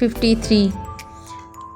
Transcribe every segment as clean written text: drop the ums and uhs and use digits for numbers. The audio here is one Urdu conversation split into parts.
53।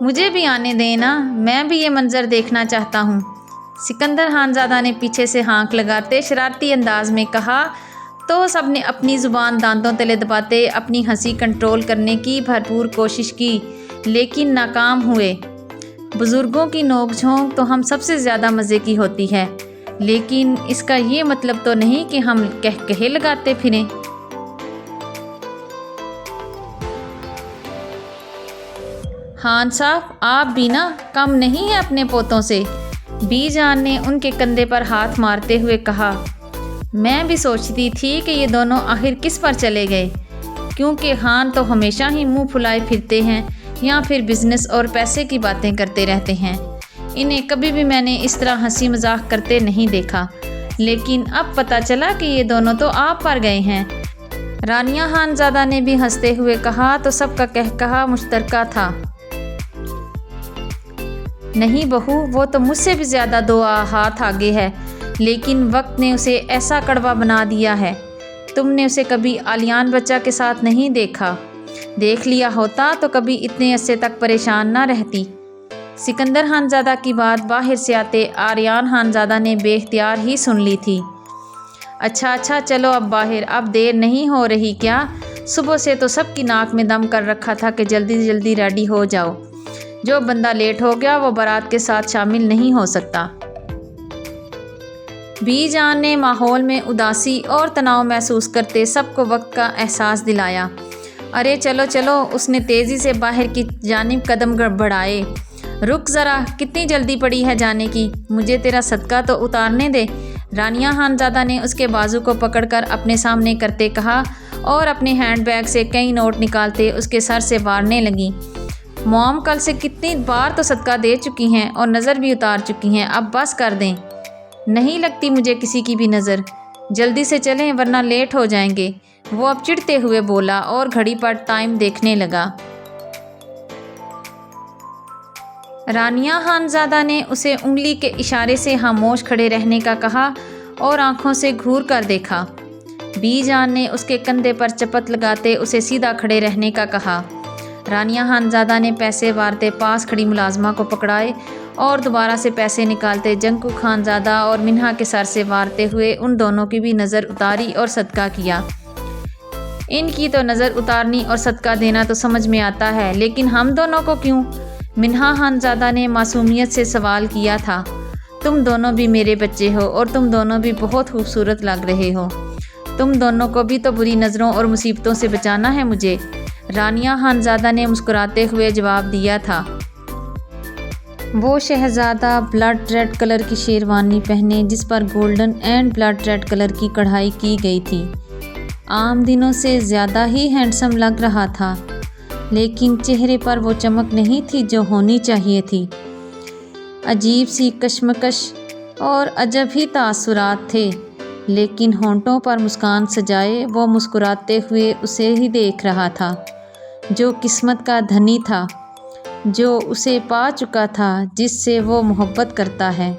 مجھے بھی آنے دینا، میں بھی یہ منظر دیکھنا چاہتا ہوں۔ سکندر خانزادہ نے پیچھے سے ہانک لگاتے شرارتی انداز میں کہا تو سب نے اپنی زبان دانتوں تلے دباتے اپنی ہنسی کنٹرول کرنے کی بھرپور کوشش کی، لیکن ناکام ہوئے۔ بزرگوں کی نوک جھونک تو ہم سب سے زیادہ مزے کی ہوتی ہے، لیکن اس کا یہ مطلب تو نہیں کہ ہم کہے لگاتے پھریں۔ خان صاحب، آپ بھی نا کم نہیں ہیں اپنے پوتوں سے، بی جان نے ان کے کندھے پر ہاتھ مارتے ہوئے کہا۔ میں بھی سوچتی تھی کہ یہ دونوں آخر کس پر چلے گئے، کیونکہ خان تو ہمیشہ ہی منہ پھلائے پھرتے ہیں یا پھر بزنس اور پیسے کی باتیں کرتے رہتے ہیں۔ انہیں کبھی بھی میں نے اس طرح ہنسی مذاق کرتے نہیں دیکھا، لیکن اب پتہ چلا کہ یہ دونوں تو آپ پر گئے ہیں۔ رانیہ خانزادہ نے بھی ہنستے ہوئے کہا تو سب کا قہقہہ مشترکہ تھا۔ نہیں بہو، وہ تو مجھ سے بھی زیادہ 2 ہاتھ آگے ہے، لیکن وقت نے اسے ایسا کڑوا بنا دیا ہے۔ تم نے اسے کبھی آلیان بچہ کے ساتھ نہیں دیکھا، دیکھ لیا ہوتا تو کبھی اتنے عرصے تک پریشان نہ رہتی۔ سکندر خانزادہ کی بات باہر سے آتے آریان خانزادہ نے بے اختیار ہی سن لی تھی۔ اچھا چلو اب باہر، اب دیر نہیں ہو رہی کیا؟ صبح سے تو سب کی ناک میں دم کر رکھا تھا کہ جلدی جلدی ریڈی ہو جاؤ، جو بندہ لیٹ ہو گیا وہ بارات کے ساتھ شامل نہیں ہو سکتا۔ بی جان نے ماحول میں اداسی اور تناؤ محسوس کرتے سب کو وقت کا احساس دلایا۔ ارے چلو، اس نے تیزی سے باہر کی جانب قدم بڑھائے۔ رک ذرا، کتنی جلدی پڑی ہے جانے کی، مجھے تیرا صدقہ تو اتارنے دے۔ رانیہ خانزادہ نے اس کے بازو کو پکڑ کر اپنے سامنے کرتے کہا اور اپنے ہینڈ بیگ سے کئی نوٹ نکالتے اس کے سر سے وارنے لگیں۔ موم کل سے کتنی بار تو صدقہ دے چکی ہیں اور نظر بھی اتار چکی ہیں، اب بس کر دیں۔ نہیں لگتی مجھے کسی کی بھی نظر، جلدی سے چلیں ورنہ لیٹ ہو جائیں گے، وہ اب چڑھتے ہوئے بولا اور گھڑی پر ٹائم دیکھنے لگا۔ رانیہ خانزادہ نے اسے انگلی کے اشارے سے خاموش کھڑے رہنے کا کہا اور آنکھوں سے گھور کر دیکھا۔ بی جان نے اس کے کندھے پر چپت لگاتے اسے سیدھا کھڑے رہنے کا کہا۔ رانیہ خانزادہ نے پیسے وارتے پاس کھڑی ملازمہ کو پکڑائے اور دوبارہ سے پیسے نکالتے جنکو خانزادہ اور منہا کے سر سے وارتے ہوئے ان دونوں کی بھی نظر اتاری اور صدقہ کیا۔ ان کی تو نظر اتارنی اور صدقہ دینا تو سمجھ میں آتا ہے، لیکن ہم دونوں کو کیوں؟ منہا خانزادہ نے معصومیت سے سوال کیا تھا۔ تم دونوں بھی میرے بچے ہو اور تم دونوں بھی بہت خوبصورت لگ رہے ہو، تم دونوں کو بھی تو بری نظروں اور مصیبتوں سے بچانا ہے مجھے، رانیہ خانزادہ نے مسکراتے ہوئے جواب دیا تھا۔ وہ شہزادہ بلڈ ریڈ کلر کی شیروانی پہنے جس پر golden and blood red colour کی کڑھائی کی گئی تھی، عام دنوں سے زیادہ ہی ہینڈسم لگ رہا تھا، لیکن چہرے پر وہ چمک نہیں تھی جو ہونی چاہیے تھی۔ عجیب سی کشمکش اور عجب ہی تاثرات تھے، لیکن ہونٹوں پر مسکان سجائے وہ مسکراتے ہوئے اسے ہی دیکھ رہا تھا جو قسمت کا دھنی تھا، جو اسے پا چکا تھا، جس سے وہ محبت کرتا ہے۔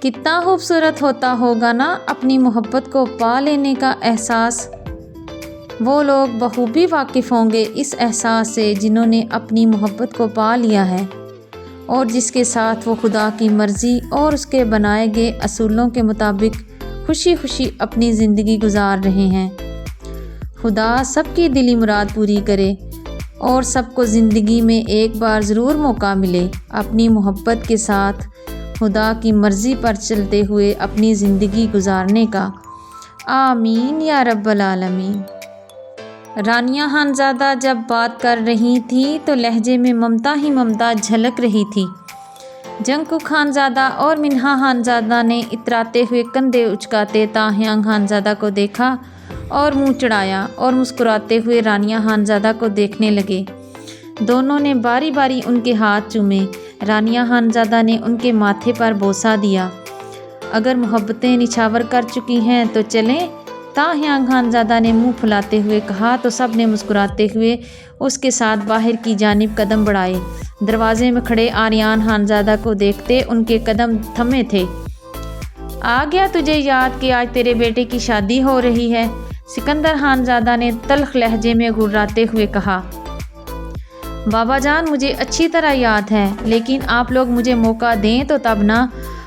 کتنا خوبصورت ہوتا ہوگا نا اپنی محبت کو پا لینے کا احساس۔ وہ لوگ بخوبی واقف ہوں گے اس احساس سے جنہوں نے اپنی محبت کو پا لیا ہے اور جس کے ساتھ وہ خدا کی مرضی اور اس کے بنائے گئے اصولوں کے مطابق خوشی خوشی اپنی زندگی گزار رہے ہیں۔ خدا سب کی دلی مراد پوری کرے اور سب کو زندگی میں ایک بار ضرور موقع ملے اپنی محبت کے ساتھ خدا کی مرضی پر چلتے ہوئے اپنی زندگی گزارنے کا۔ آمین یا رب العالمین۔ رانیہ خانزادہ جب بات کر رہی تھی تو لہجے میں ممتا ہی ممتا جھلک رہی تھی۔ جنکو خانزادہ اور منہا خانزادہ نے اتراتے ہوئے کندھے اچکاتے تاہیانگ خانزادہ کو دیکھا اور منہ چڑھایا اور مسکراتے ہوئے رانیہ خانزادہ کو دیکھنے لگے۔ دونوں نے باری باری ان کے ہاتھ چومے۔ رانیہ خانزادہ نے ان کے ماتھے پر بوسہ دیا۔ اگر محبتیں نچھاور کر چکی ہیں تو چلیں، تاہیانگ خانزادہ نے منہ پھلاتے ہوئے کہا تو سب نے مسکراتے ہوئے اس کے ساتھ باہر کی جانب قدم بڑھائے۔ دروازے میں کھڑے آریان خانزادہ کو دیکھتے ان کے قدم تھمے تھے۔ آ گیا تجھے یاد کہ آج تیرے بیٹے کی شادی ہو رہی ہے؟ سکندر خانزادہ نے تلخ لہجے میں گھراتے ہوئے کہا۔ بابا جان مجھے اچھی طرح یاد ہے، لیکن آپ لوگ مجھے موقع دیں تو تب نا،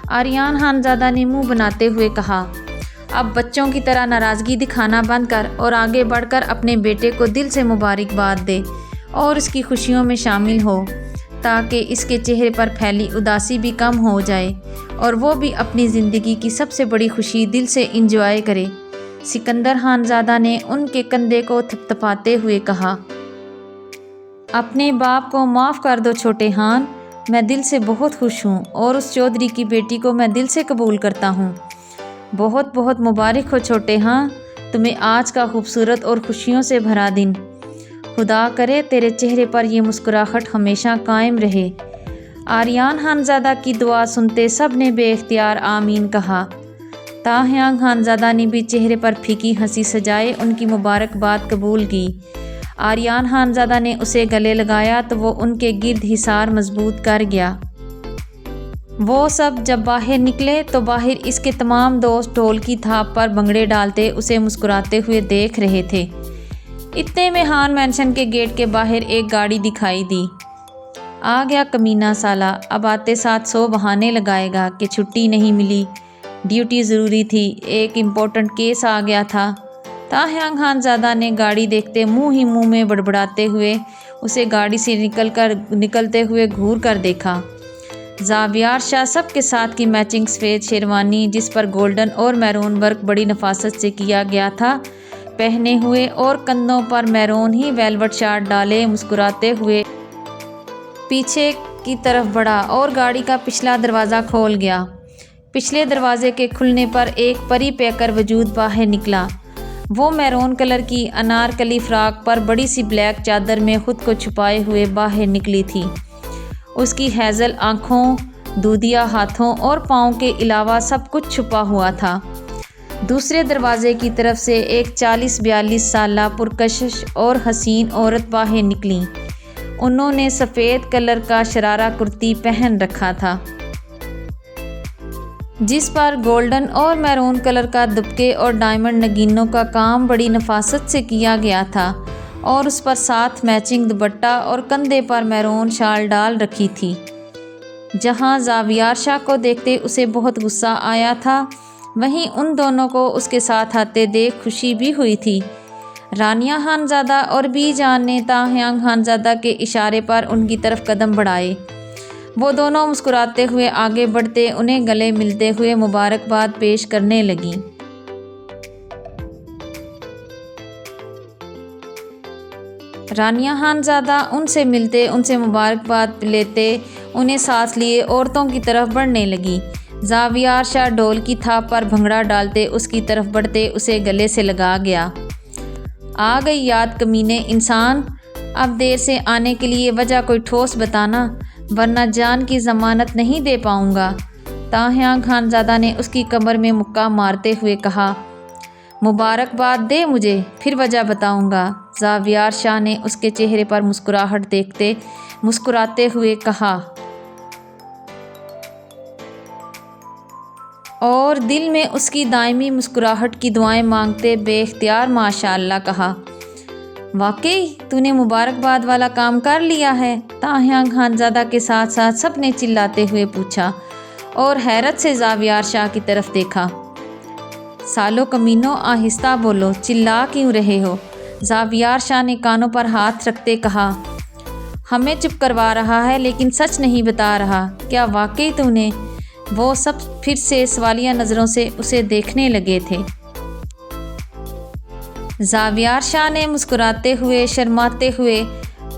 آریان خانزادہ نے منہ بناتے ہوئے کہا۔ اب بچوں کی طرح ناراضگی دکھانا بند کر اور آگے بڑھ کر اپنے بیٹے کو دل سے مبارکباد دے اور اس کی خوشیوں میں شامل ہو، تاکہ اس کے چہرے پر پھیلی اداسی بھی کم ہو جائے اور وہ بھی اپنی زندگی کی سب سے بڑی خوشی دل سے انجوائے کرے۔ سکندر خانزادہ نے ان کے کندھے کو تھپتھپاتے ہوئے کہا۔ اپنے باپ کو معاف کر دو چھوٹے خان، میں دل سے بہت خوش ہوں اور اس چودھری کی بیٹی کو میں دل سے قبول کرتا ہوں۔ بہت بہت مبارک ہو چھوٹے خان، تمہیں آج کا خوبصورت اور خوشیوں سے بھرا دن۔ خدا کرے تیرے چہرے پر یہ مسکراہٹ ہمیشہ قائم رہے۔ آریان خانزادہ کی دعا سنتے سب نے بے اختیار آمین کہا۔ تاہیانگ خانزادہ نے بھی چہرے پر پھیکی ہنسی سجائے ان کی مبارکباد قبول کی۔ آریان خانزادہ نے اسے گلے لگایا تو وہ ان کے گرد حصار مضبوط کر گیا۔ وہ سب جب باہر نکلے تو باہر اس کے تمام دوست ڈھول کی تھاپ پر بھنگڑے ڈالتے اسے مسکراتے ہوئے دیکھ رہے تھے۔ اتنے میں خان مینشن کے گیٹ کے باہر ایک گاڑی دکھائی دی۔ آ گیا کمینہ سالا، اب آتے ساتھ 100 بہانے لگائے گا کہ چھٹی نہیں ملی، ڈیوٹی ضروری تھی، ایک امپورٹنٹ کیس آ گیا تھا۔ تاہیانگ خانزادہ نے گاڑی دیکھتے منہ ہی منہ میں بڑبڑاتے ہوئے اسے گاڑی سے نکلتے ہوئے گھور کر دیکھا۔ زاویار شاہ سب کے ساتھ کی میچنگ سفید شیروانی، جس پر گولڈن اور میرون ورک بڑی نفاست سے کیا گیا تھا، پہنے ہوئے اور کندھوں پر میرون ہی ویلوٹ شارٹ ڈالے مسکراتے ہوئے پیچھے کی طرف بڑھا اور گاڑی کا پچھلا دروازہ کھول گیا۔ پچھلے دروازے کے کھلنے پر ایک پری پیکر وجود باہر نکلا۔ وہ میرون کلر کی انارکلی فراک پر بڑی سی بلیک چادر میں خود کو چھپائے ہوئے باہر نکلی تھی۔ اس کی ہیزل آنکھوں، دودھیا ہاتھوں اور پاؤں کے علاوہ سب کچھ چھپا ہوا تھا۔ دوسرے دروازے کی طرف سے ایک 40-42 سالہ پرکشش اور حسین عورت باہر نکلیں۔ انہوں نے سفید کلر کا شرارہ کرتی پہن رکھا تھا، جس پر گولڈن اور میرون کلر کا دبکے اور ڈائمنڈ نگینوں کا کام بڑی نفاست سے کیا گیا تھا، اور اس پر ساتھ میچنگ دوپٹہ اور کندھے پر میرون شال ڈال رکھی تھی۔ جہاں زاویار شاہ کو دیکھتے اسے بہت غصہ آیا تھا، وہیں ان دونوں کو اس کے ساتھ آتے دیکھ خوشی بھی ہوئی تھی۔ رانیہ خانزادہ اور بی جان نے تاہیانگ خانزادہ کے اشارے پر ان کی طرف قدم بڑھائے۔ وہ دونوں مسکراتے ہوئے آگے بڑھتے انہیں گلے ملتے ہوئے مبارکباد پیش کرنے لگیں۔ رانیہ خانزادہ ان سے ملتے، ان سے مبارکباد لیتے انہیں ساتھ لیے عورتوں کی طرف بڑھنے لگی۔ زاویار شاہ ڈھول کی تھاپ پر بھنگڑا ڈالتے اس کی طرف بڑھتے اسے گلے سے لگا گیا۔ آ گئی یاد کمینے انسان، اب دیر سے آنے کے لیے وجہ کوئی ٹھوس بتانا، ورنہ جان کی ضمانت نہیں دے پاؤں گا۔ تاہیانگ خانزادہ نے اس کی کمر میں مکہ مارتے ہوئے کہا۔ مبارکباد دے مجھے، پھر وجہ بتاؤں گا۔ زاویار شاہ نے اس کے چہرے پر مسکراہٹ دیکھتے مسکراتے ہوئے کہا اور دل میں اس کی دائمی مسکراہٹ کی دعائیں مانگتے بے اختیار ماشاء اللہ کہا۔ واقعی تو نے مبارکباد والا کام کر لیا ہے؟ تاہیانگ خانزادہ کے ساتھ ساتھ سب نے چلاتے ہوئے پوچھا اور حیرت سے زاویار شاہ کی طرف دیکھا۔ سالو کمینوں، آہستہ بولو، چلا کیوں رہے ہو؟ زاویار شاہ نے کانوں پر ہاتھ رکھتے کہا۔ ہمیں چپ کروا رہا ہے لیکن سچ نہیں بتا رہا، کیا واقعی تو نے؟ وہ سب پھر سے سوالیہ نظروں سے اسے دیکھنے لگے تھے۔ زاویار شاہ نے مسکراتے ہوئے شرماتے ہوئے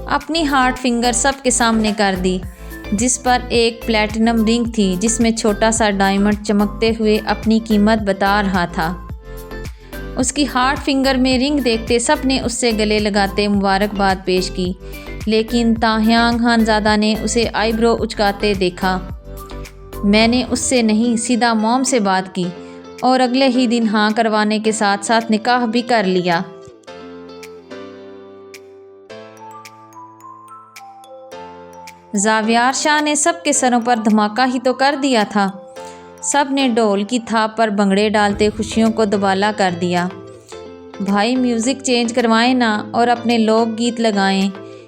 اپنی ہاٹ فنگر سب کے سامنے کر دی، جس پر ایک پلیٹینم رنگ تھی جس میں چھوٹا سا ڈائمنڈ چمکتے ہوئے اپنی قیمت بتا رہا تھا۔ اس کی ہاٹ فنگر میں رنگ دیکھتے سب نے اس سے گلے لگاتے مبارکباد پیش کی، لیکن تاہیانگ خانزادہ نے اسے آئی برو اچکاتے دیکھا۔ میں نے اس سے نہیں، سیدھا موم سے بات کی اور اگلے ہی دن ہاں کروانے کے ساتھ ساتھ نکاح بھی کر لیا۔ زاویار شاہ نے سب کے سروں پر دھماکہ ہی تو کر دیا تھا۔ سب نے ڈھول کی تھاپ پر بھنگڑے ڈالتے خوشیوں کو دوبالا کر دیا۔ بھائی میوزک چینج کروائیں نا اور اپنے لوک گیت لگائیں،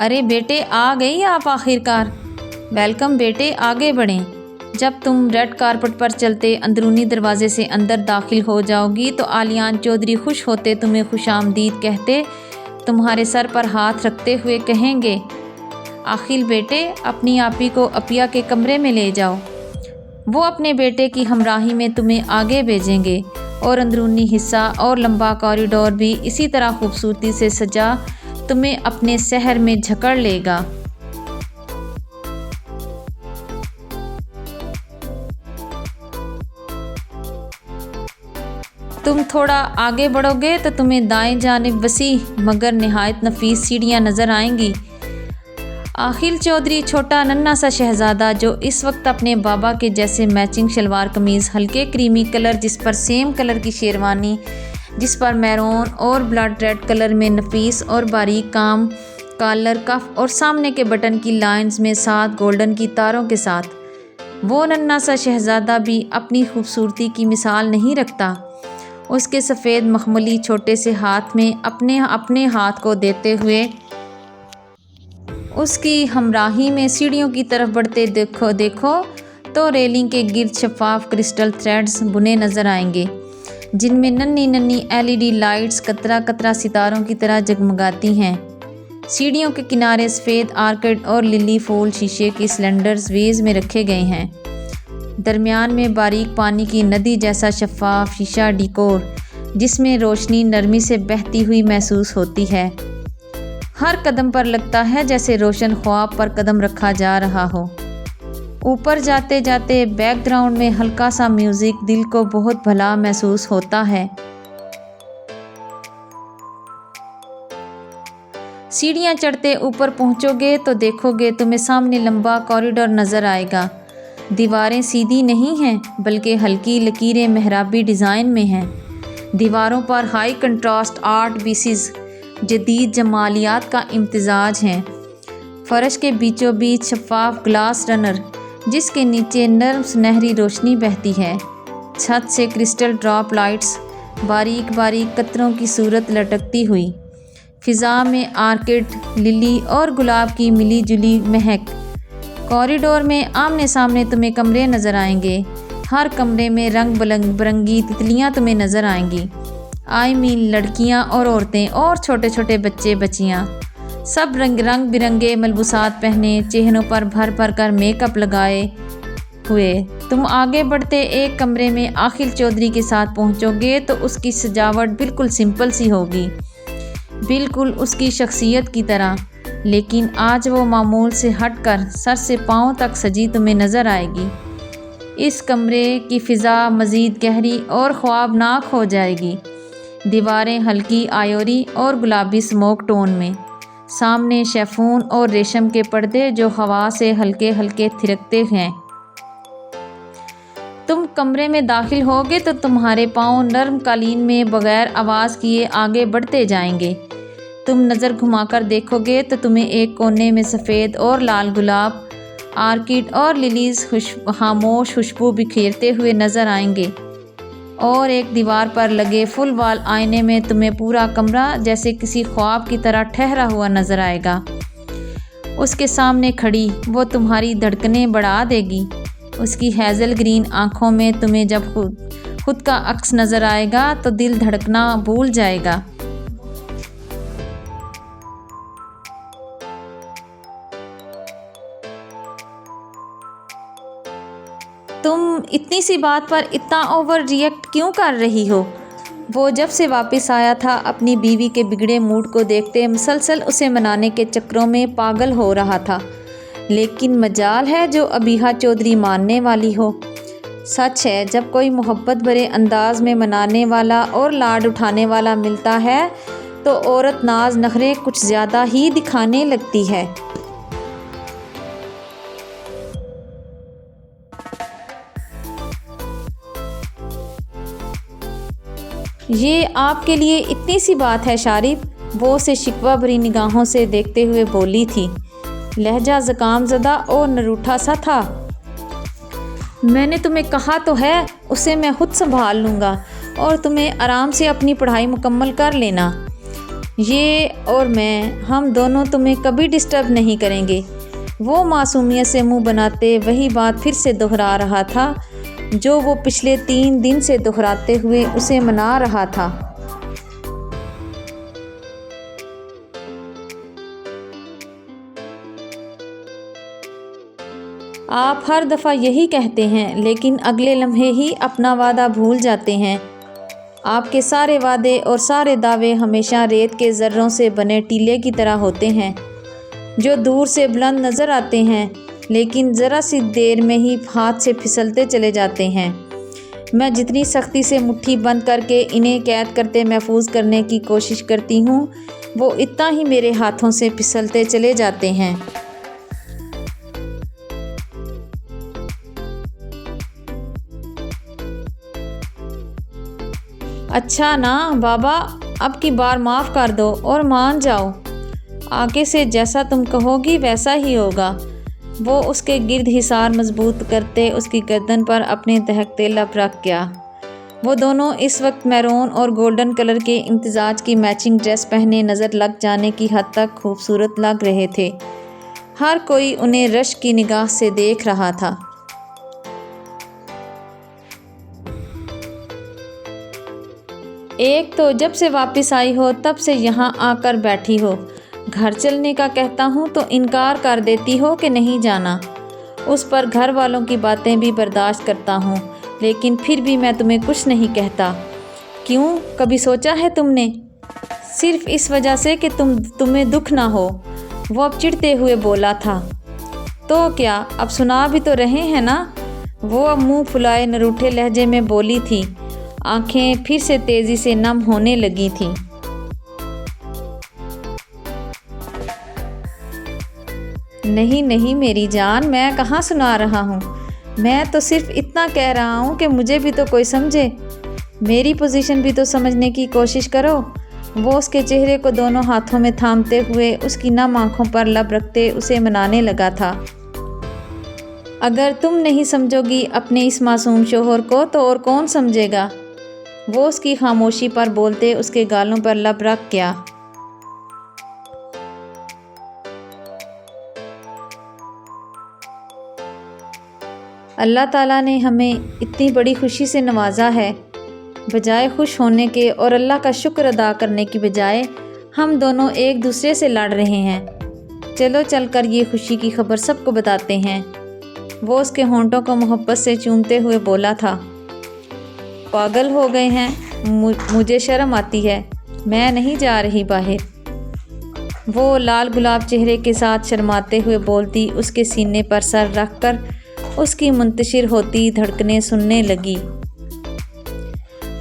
ارے بیٹے آ گئی آپ آخر کار۔ ویلکم بیٹے، آگے بڑھیں۔ جب تم ریڈ کارپٹ پر چلتے اندرونی دروازے سے اندر داخل ہو جاؤ گی تو آلیان چودھری خوش ہوتے تمہیں خوش آمدید کہتے تمہارے سر پر ہاتھ رکھتے ہوئے کہیں گے، عاقل بیٹے اپنی آپی کو اپیا کے کمرے میں لے جاؤ۔ وہ اپنے بیٹے کی ہمراہی میں تمہیں آگے بھیجیں گے اور اندرونی حصہ اور لمبا کوریڈور بھی اسی طرح خوبصورتی سے سجا تمہیں اپنے سحر میں جھکڑ لے گا۔ تم تھوڑا آگے بڑھو گے تو تمہیں دائیں جانب وسیع مگر نہایت نفیس سیڑھیاں نظر آئیں گی۔ عاقل چودھری چھوٹا ننھا سا شہزادہ جو اس وقت اپنے بابا کے جیسے میچنگ شلوار قمیض، ہلکے کریمی کلر جس پر سیم کلر کی شیروانی جس پر میرون اور بلڈ ریڈ کلر میں نفیس اور باریک کام، کالر، کف اور سامنے کے بٹن کی لائنز میں 7 گولڈن کی تاروں کے ساتھ، وہ ننھا سا شہزادہ بھی اپنی خوبصورتی کی مثال نہیں رکھتا۔ اس کے سفید مخملی چھوٹے سے ہاتھ میں اپنے ہاتھ کو دیتے ہوئے اس کی ہمراہی میں سیڑھیوں کی طرف بڑھتے دیکھو تو ریلنگ کے گرد شفاف کرسٹل تھریڈز بنے نظر آئیں گے جن میں ننھی ننھی LED لائٹس قطرہ قطرہ ستاروں کی طرح جگمگاتی ہیں۔ سیڑھیوں کے کنارے سفید آرکڈ اور للی پھول شیشے کی سلنڈرز ویز میں رکھے گئے ہیں۔ درمیان میں باریک پانی کی ندی جیسا شفاف شیشہ ڈیکور جس میں روشنی نرمی سے بہتی ہوئی محسوس ہوتی ہے۔ ہر قدم پر لگتا ہے جیسے روشن خواب پر قدم رکھا جا رہا ہو۔ اوپر جاتے جاتے بیک گراؤنڈ میں ہلکا سا میوزک دل کو بہت بھلا محسوس ہوتا ہے۔ سیڑھیاں چڑھتے اوپر پہنچو گے تو دیکھو گے تمہیں سامنے لمبا کوریڈور نظر آئے گا۔ دیواریں سیدھی نہیں ہیں بلکہ ہلکی لکیریں محرابی ڈیزائن میں ہیں۔ دیواروں پر ہائی کنٹراسٹ آرٹ پیسز جدید جمالیات کا امتزاج ہیں۔ فرش کے بیچوں بیچ شفاف گلاس رنر جس کے نیچے نرم سنہری روشنی بہتی ہے۔ چھت سے کرسٹل ڈراپ لائٹس باریک باریک قطروں کی صورت لٹکتی ہوئی۔ فضا میں آرکڈ، للی اور گلاب کی ملی جلی مہک۔ کوریڈور میں آمنے سامنے تمہیں کمرے نظر آئیں گے۔ ہر کمرے میں رنگ برنگی تتلیاں تمہیں نظر آئیں گی۔ لڑکیاں اور عورتیں اور چھوٹے چھوٹے بچے بچیاں سب رنگ برنگے ملبوسات پہنے، چہروں پر بھر بھر کر میک اپ لگائے ہوئے۔ تم آگے بڑھتے ایک کمرے میں عاقل چودھری کے ساتھ پہنچو گے تو اس کی سجاوٹ بالکل سمپل سی ہوگی، بالکل اس کی شخصیت کی طرح، لیکن آج وہ معمول سے ہٹ کر سر سے پاؤں تک سجی تمہیں نظر آئے گی۔ اس کمرے کی فضا مزید گہری اور خوابناک ہو جائے گی۔ دیواریں ہلکی آئیوری اور گلابی سموک ٹون میں، سامنے شیفون اور ریشم کے پردے جو ہوا سے ہلکے ہلکے تھرکتے ہیں۔ تم کمرے میں داخل ہوگے تو تمہارے پاؤں نرم قالین میں بغیر آواز کیے آگے بڑھتے جائیں گے۔ تم نظر گھما کر دیکھو گے تو تمہیں ایک کونے میں سفید اور لال گلاب، آرکڈ اور لیلیز خاموش خوشبو بکھیرتے ہوئے نظر آئیں گے، اور ایک دیوار پر لگے فل وال آئینے میں تمہیں پورا کمرہ جیسے کسی خواب کی طرح ٹھہرا ہوا نظر آئے گا۔ اس کے سامنے کھڑی وہ تمہاری دھڑکنیں بڑھا دے گی۔ اس کی ہیزل گرین آنکھوں میں تمہیں جب خود کا عکس نظر آئے گا تو دل دھڑکنا بھول جائے گا۔ تم اتنی سی بات پر اتنا اوور ری ایکٹ کیوں کر رہی ہو؟ وہ جب سے واپس آیا تھا اپنی بیوی کے بگڑے موڈ کو دیکھتے مسلسل اسے منانے کے چکروں میں پاگل ہو رہا تھا، لیکن مجال ہے جو ابیہا چودھری ماننے والی ہو۔ سچ ہے جب کوئی محبت بھرے انداز میں منانے والا اور لاڈ اٹھانے والا ملتا ہے تو عورت ناز نخرے کچھ زیادہ ہی دکھانے لگتی ہے۔ یہ آپ کے لیے اتنی سی بات ہے شارف، وہ اسے شکوہ بھری نگاہوں سے دیکھتے ہوئے بولی تھی۔ لہجہ زکام زدہ اور نروٹھا سا تھا۔ میں نے تمہیں کہا تو ہے اسے میں خود سنبھال لوں گا اور تمہیں آرام سے اپنی پڑھائی مکمل کر لینا۔ یہ اور میں، ہم دونوں تمہیں کبھی ڈسٹرب نہیں کریں گے۔ وہ معصومیت سے منہ بناتے وہی بات پھر سے دہرا رہا تھا جو وہ پچھلے 3 دن سے دہراتے ہوئے اسے منا رہا تھا۔ آپ ہر دفعہ یہی کہتے ہیں لیکن اگلے لمحے ہی اپنا وعدہ بھول جاتے ہیں۔ آپ کے سارے وعدے اور سارے دعوے ہمیشہ ریت کے ذروں سے بنے ٹیلے کی طرح ہوتے ہیں جو دور سے بلند نظر آتے ہیں لیکن ذرا سی دیر میں ہی ہاتھ سے پھسلتے چلے جاتے ہیں۔ میں جتنی سختی سے مٹھی بند کر کے انہیں قید کرتے محفوظ کرنے کی کوشش کرتی ہوں وہ اتنا ہی میرے ہاتھوں سے پھسلتے چلے جاتے ہیں۔ اچھا نا بابا، اب کی بار معاف کر دو اور مان جاؤ۔ آگے سے جیسا تم کہو گی ویسا ہی ہوگا۔ وہ اس کے گرد حصار مضبوط کرتے اس کی گردن پر اپنے دہکتے لب رکھ گیا۔ وہ دونوں اس وقت میرون اور گولڈن کلر کے امتزاج کی میچنگ ڈریس پہنے نظر لگ جانے کی حد تک خوبصورت لگ رہے تھے۔ ہر کوئی انہیں رشک کی نگاہ سے دیکھ رہا تھا۔ ایک تو جب سے واپس آئی ہو تب سے یہاں آ کر بیٹھی ہو، گھر چلنے کا کہتا ہوں تو انکار کر دیتی ہو کہ نہیں جانا۔ اس پر گھر والوں کی باتیں بھی برداشت کرتا ہوں لیکن پھر بھی میں تمہیں کچھ نہیں کہتا۔ کیوں، کبھی سوچا ہے تم نے؟ صرف اس وجہ سے کہ تمہیں دکھ نہ ہو، وہ اب چڑھتے ہوئے بولا تھا۔ تو کیا، اب سنا بھی تو رہے ہیں نا، وہ اب منہ پھلائے نروٹھے لہجے میں بولی تھی۔ آنکھیں پھر سے تیزی سے نم ہونے لگی تھیں۔ نہیں نہیں میری جان، میں کہاں سنا رہا ہوں، میں تو صرف اتنا کہہ رہا ہوں کہ مجھے بھی تو کوئی سمجھے، میری پوزیشن بھی تو سمجھنے کی کوشش کرو۔ وہ اس کے چہرے کو دونوں ہاتھوں میں تھامتے ہوئے اس کی نم آنکھوں پر لب رکھتے اسے منانے لگا تھا۔ اگر تم نہیں سمجھو گی اپنے اس معصوم شوہر کو تو اور کون سمجھے گا؟ وہ اس کی خاموشی پر بولتے اس کے گالوں پر لب رکھ گیا۔ اللہ تعالیٰ نے ہمیں اتنی بڑی خوشی سے نوازا ہے، بجائے خوش ہونے کے اور اللہ کا شکر ادا کرنے کی بجائے ہم دونوں ایک دوسرے سے لڑ رہے ہیں۔ چلو چل کر یہ خوشی کی خبر سب کو بتاتے ہیں۔ وہ اس کے ہونٹوں کو محبت سے چومتے ہوئے بولا تھا۔ پاگل ہو گئے ہیں، مجھے شرم آتی ہے، میں نہیں جا رہی باہر۔ وہ لال گلاب چہرے کے ساتھ شرماتے ہوئے بولتی اس کے سینے پر سر رکھ کر اس کی منتشر ہوتی دھڑکنیں سننے لگی،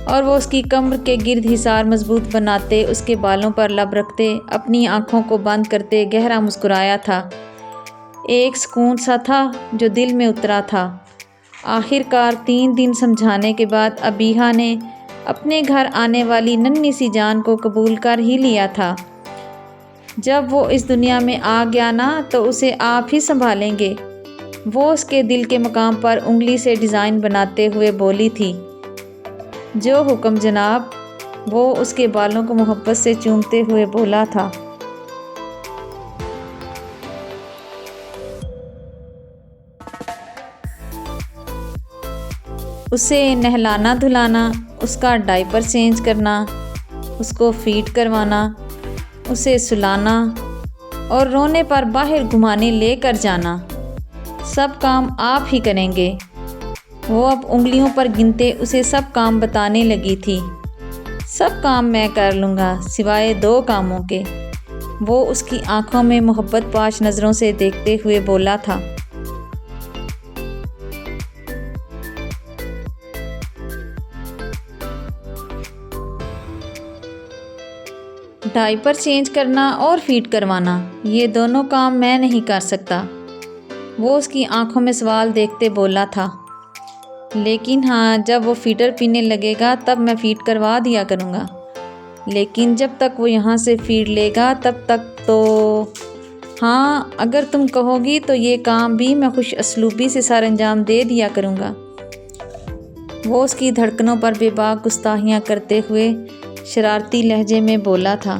اور وہ اس کی کمر کے گرد حصار مضبوط بناتے اس کے بالوں پر لب رکھتے اپنی آنکھوں کو بند کرتے گہرا مسکرایا تھا۔ ایک سکون سا تھا جو دل میں اترا تھا۔ آخر کار 3 دن سمجھانے کے بعد ابیہا نے اپنے گھر آنے والی ننھی سی جان کو قبول کر ہی لیا تھا۔ جب وہ اس دنیا میں آ گیا نا تو اسے آپ ہی سنبھالیں گے، وہ اس کے دل کے مقام پر انگلی سے ڈیزائن بناتے ہوئے بولی تھی۔ جو حکم جناب، وہ اس کے بالوں کو محبت سے چومتے ہوئے بولا تھا۔ اسے نہلانا دھلانا، اس کا ڈائپر چینج کرنا، اس کو فیڈ کروانا، اسے سلانا اور رونے پر باہر گھمانے لے کر جانا، سب کام آپ ہی کریں گے۔ وہ اب انگلیوں پر گنتے اسے سب کام بتانے لگی تھی۔ سب کام میں کر لوں گا سوائے 2 کاموں کے، وہ اس کی آنکھوں میں محبت پاش نظروں سے دیکھتے ہوئے بولا تھا۔ ڈائپر چینج کرنا اور فیڈ کروانا، یہ دونوں کام میں نہیں کر سکتا، وہ اس کی آنکھوں میں سوال دیکھتے بولا تھا۔ لیکن ہاں، جب وہ فیڈر پینے لگے گا تب میں فیڈ کروا دیا کروں گا، لیکن جب تک وہ یہاں سے فیڈ لے گا تب تک تو ہاں، اگر تم کہو گی تو یہ کام بھی میں خوش اسلوبی سے سر انجام دے دیا کروں گا۔ وہ اس کی دھڑکنوں پر بے باک گستاخیاں کرتے ہوئے شرارتی لہجے میں بولا تھا۔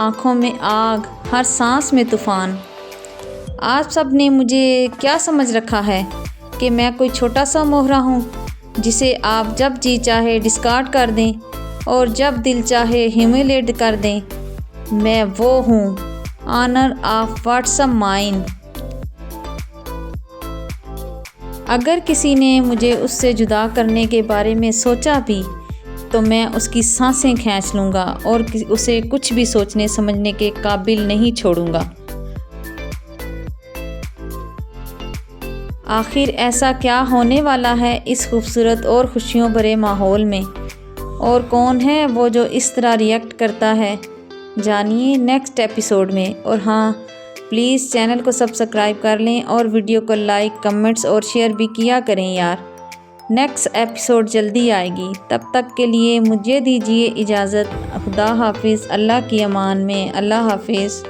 آنکھوں میں آگ، ہر سانس میں طوفان۔ آپ سب نے مجھے کیا سمجھ رکھا ہے کہ میں کوئی چھوٹا سا موہرا ہوں جسے آپ جب جی چاہے ڈسکارڈ کر دیں اور جب دل چاہے ہیومیلیٹ کر دیں؟ میں وہ ہوں، آنر آف واٹس مائن۔ اگر کسی نے مجھے اس سے جدا کرنے کے بارے میں سوچا بھی تو میں اس کی سانسیں کھینچ لوں گا اور اسے کچھ بھی سوچنے سمجھنے کے قابل نہیں چھوڑوں گا۔ آخر ایسا کیا ہونے والا ہے اس خوبصورت اور خوشیوں بھرے ماحول میں، اور کون ہے وہ جو اس طرح ریئیکٹ کرتا ہے؟ جانیے نیکسٹ ایپیسوڈ میں۔ اور ہاں، پلیز چینل کو سبسکرائب کر لیں اور ویڈیو کو لائک، کمنٹس اور شیئر بھی کیا کریں یار۔ نیکسٹ ایپیسوڈ جلدی آئے گی، تب تک کے لیے مجھے دیجیے اجازت۔ خدا حافظ، اللہ کی امان میں، اللہ حافظ۔